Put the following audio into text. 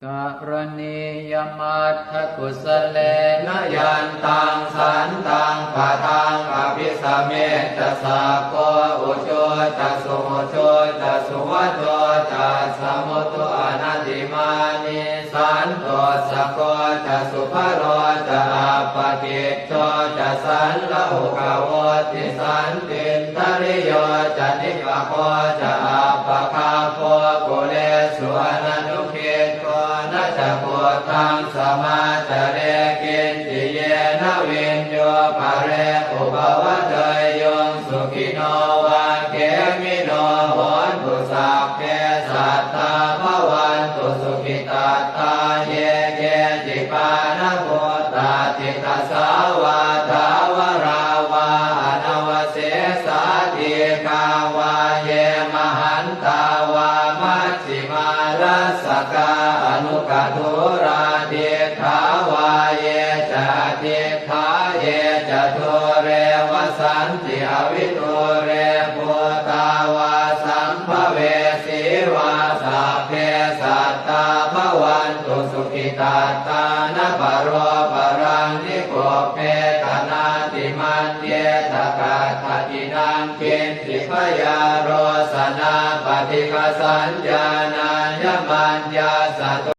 กรณียมัตถกุสเลนะยันตังสันตังปะทังอภิสเมตสาโกอุโชตสุโมโชตสุวัตโตจัสสมุตโตอนัตติมานิสันโตสโกจัสสุภโรจะอาปติโชจะสันละหุกโวติสันตินทริโยจะนิกโคจะอาปะคาโคกุเลสุอนันตุเกโกนะจะโพธังสมาจเรกินติเยนะวินโยภะเรอุปวัตเตยงสุขิโนวาเกมิโนโหนตุสัพเพสัตตาภวันตุสุขิตาตาเยเกจิปานะโพตาติตัสสาวาทาวราวาอนวเสสาติกาวาเยมหันตาวามัชฌิมารัสสกาอนุกตุราเดทาวาเยจะเดทาเยจะทุเรวสันติอวิทุเรปุตาวาสัมภเวสีวาสัพเพสัตตาภวันตุสุขิตาตานะปะโรปะรังนิโกเปกนาติมันเยตกาทตินังกินติพยาโรสนาปฏิฆสัญญาณัญญมัญญาสัต